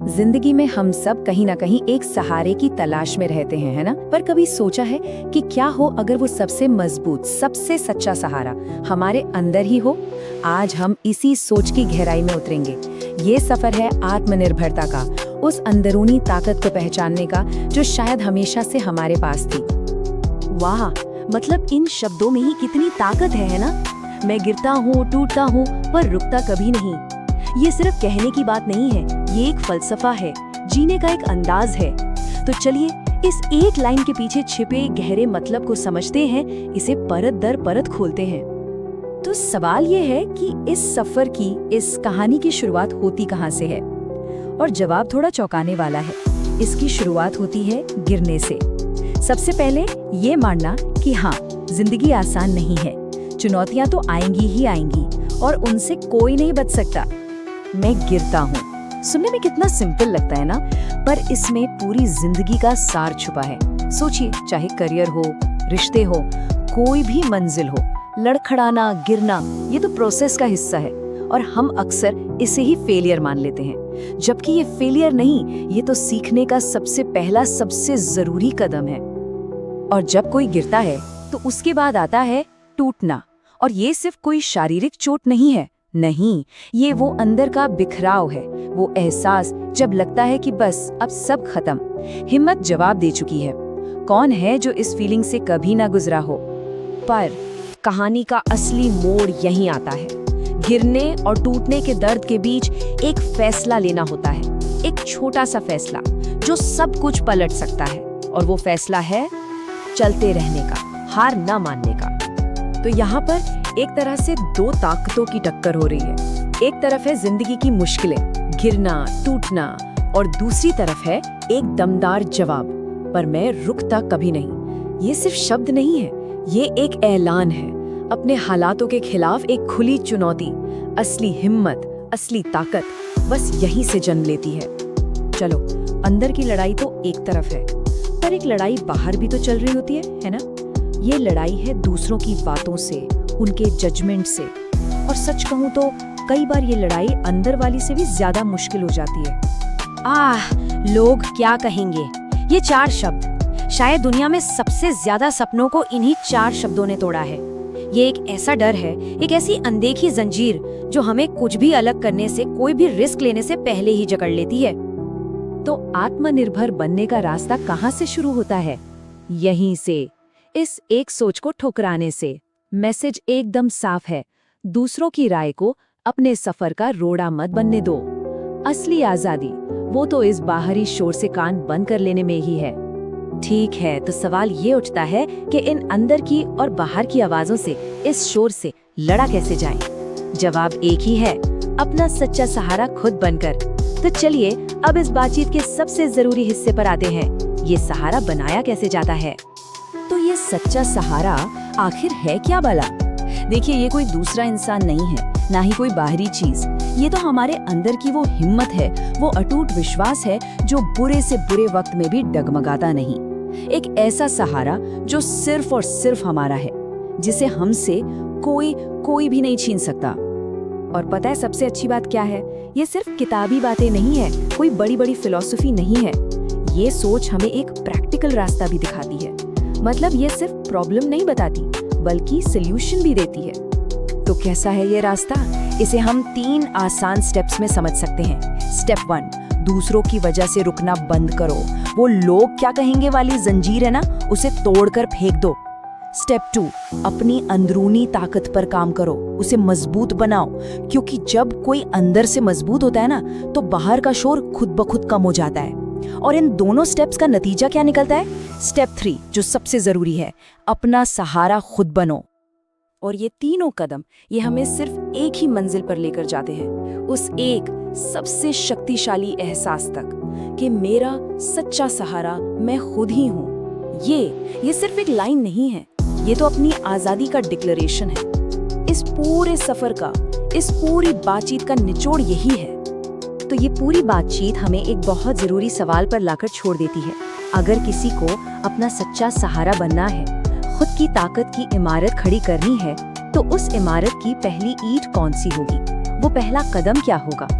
जिंदगी में हम सब कहीं ना कहीं एक सहारे की तलाश में रहते हैं, है ना? पर कभी सोचा है कि क्या हो अगर वो सबसे मजबूत, सबसे सच्चा सहारा हमारे अंदर ही हो? आज हम इसी सोच की गहराई में उतरेंगे। ये सफर है आत्मनिर्भरता का, उस अंदरूनी ताकत को पहचानने का जो शायद हमेशा से हमारे पास थी। वाह, मतलब इन शब्दों में ही कितनी ताकत है ना? मैं गिरता हूँ, टूटता हूँ, पर रुकता कभी नहीं। ये सिर्फ कहने की बात नहीं है, ये एक फलसफा है, जीने का एक अंदाज है। तो चलिए इस एक लाइन के पीछे छिपे गहरे मतलब को समझते हैं, इसे परत दर परत खोलते हैं। तो सवाल ये है कि इस सफर की, इस कहानी की शुरुआत होती कहाँ से है? और जवाब थोड़ा चौंकाने वाला है। इसकी शुरुआत होती है गिरने से। सबसे पहले ये मानना कि हाँ, जिंदगी आसान नहीं है, चुनौतियां तो आएंगी ही आएंगी और उनसे कोई नहीं बच सकता। मैं गिरता हूँ, सुनने में कितना सिंपल लगता है ना, पर इसमें पूरी जिंदगी का सार छुपा है। सोचिए, चाहे करियर हो, रिश्ते हो, कोई भी मंजिल हो, लड़खड़ाना, गिरना, ये तो प्रोसेस का हिस्सा है और हम अक्सर इसे ही फेलियर मान लेते हैं, जबकि ये फेलियर नहीं, ये तो सीखने का सबसे पहला, सबसे जरूरी कदम है। और जब कोई गिरता है तो उसके बाद आता है टूटना, और ये सिर्फ कोई शारीरिक चोट नहीं है, नहीं, ये वो अंदर का बिखराव है, वो एहसास जब लगता है कि बस अब सब खत्म, हिम्मत जवाब दे चुकी है। कौन है जो इस फीलिंग से कभी ना गुजरा हो? पर कहानी का असली मोड़ यहीं आता है। गिरने और टूटने के दर्द के बीच एक फैसला लेना होता है, एक छोटा सा फैसला जो सब कुछ पलट सकता है, और वो फैसला है चलते रहने का, हार ना मानने का। तो यहाँ पर एक तरह से दो ताकतों की टक्कर हो रही है। एक तरफ है जिंदगी की मुश्किलें, गिरना, टूटना, और दूसरी तरफ है एक दमदार जवाब, पर मैं रुकता कभी नहीं। ये सिर्फ शब्द नहीं है, ये एक ऐलान है, अपने हालातों के खिलाफ एक खुली चुनौती। असली हिम्मत, असली ताकत बस यहीं से जन्म लेती है। चलो, अंदर की लड़ाई तो एक तरफ है, पर एक लड़ाई बाहर भी तो चल रही होती है ना? ये लड़ाई है दूसरों की बातों से, उनके जजमेंट से, और सच कहूँ तो कई बार ये लड़ाई अंदर वाली से भी ज्यादा मुश्किल हो जाती है। लोग क्या कहेंगे, ये 4 शब्द, शायद दुनिया में सबसे ज्यादा सपनों को इन्हीं 4 शब्दों ने तोड़ा है। ये एक ऐसा डर है, एक ऐसी अनदेखी जंजीर जो हमें कुछ भी अलग करने से, कोई भी रिस्क लेने से पहले ही जकड़ लेती है। तो आत्मनिर्भर बनने का रास्ता कहाँ से शुरू होता है? यहीं से, इस एक सोच को ठुकराने से। मैसेज एकदम साफ है, दूसरों की राय को अपने सफर का रोड़ा मत बनने दो। असली आजादी वो तो इस बाहरी शोर से कान बंद कर लेने में ही है। ठीक है, तो सवाल ये उठता है कि इन अंदर की और बाहर की आवाजों से, इस शोर से लड़ा कैसे जाएं? जवाब एक ही है, अपना सच्चा सहारा खुद बनकर। तो चलिए अब इस बातचीत के सबसे जरूरी हिस्से पर आते हैं, ये सहारा बनाया कैसे जाता है? तो ये सच्चा सहारा आखिर है क्या भला? देखिए, ये कोई दूसरा इंसान नहीं है, ना ही कोई बाहरी चीज, ये तो हमारे अंदर की वो हिम्मत है, वो अटूट विश्वास है जो बुरे से बुरे वक्त में भी डगमगाता नहीं। एक ऐसा सहारा जो सिर्फ और सिर्फ हमारा है, जिसे हमसे कोई भी नहीं छीन सकता। और पता है सबसे अच्छी बात क्या है? ये सिर्फ किताबी बातें नहीं है, कोई बड़ी बड़ी फिलॉसफी नहीं है। ये सोच हमें एक प्रैक्टिकल रास्ता भी दिखाती है। मतलब ये सिर्फ प्रॉब्लम नहीं बताती, बल्कि सॉल्यूशन भी देती है। तो कैसा है ये रास्ता? इसे हम 3 आसान स्टेप्स में समझ सकते हैं। स्टेप 1, दूसरों की वजह से रुकना बंद करो। वो लोग क्या कहेंगे वाली जंजीर है ना, उसे तोड़कर फेंक दो। स्टेप 2, अपनी अंदरूनी ताकत पर काम करो, उसे मजबूत बनाओ, क्योंकि जब कोई अंदर से मजबूत होता है ना, तो बाहर का शोर खुद ब खुद कम हो जाता है। और इन दोनों स्टेप्स का नतीजा क्या निकलता है? स्टेप 3, जो सबसे जरूरी है, अपना सहारा खुद बनो। और ये तीनों कदम, ये हमें सिर्फ एक ही मंजिल पर लेकर जाते हैं, उस एक सबसे शक्तिशाली एहसास तक कि मेरा सच्चा सहारा मैं खुद ही हूँ। ये सिर्फ एक लाइन नहीं है, ये तो अपनी आजादी का डिक्लेरेशन है। इस पूरे सफर का, इस पूरी बातचीत का निचोड़ यही है। तो ये पूरी बातचीत हमें एक बहुत जरूरी सवाल पर लाकर छोड़ देती है। अगर किसी को अपना सच्चा सहारा बनना है, खुद की ताकत की इमारत खड़ी करनी है, तो उस इमारत की पहली ईंट कौन सी होगी? वो पहला कदम क्या होगा?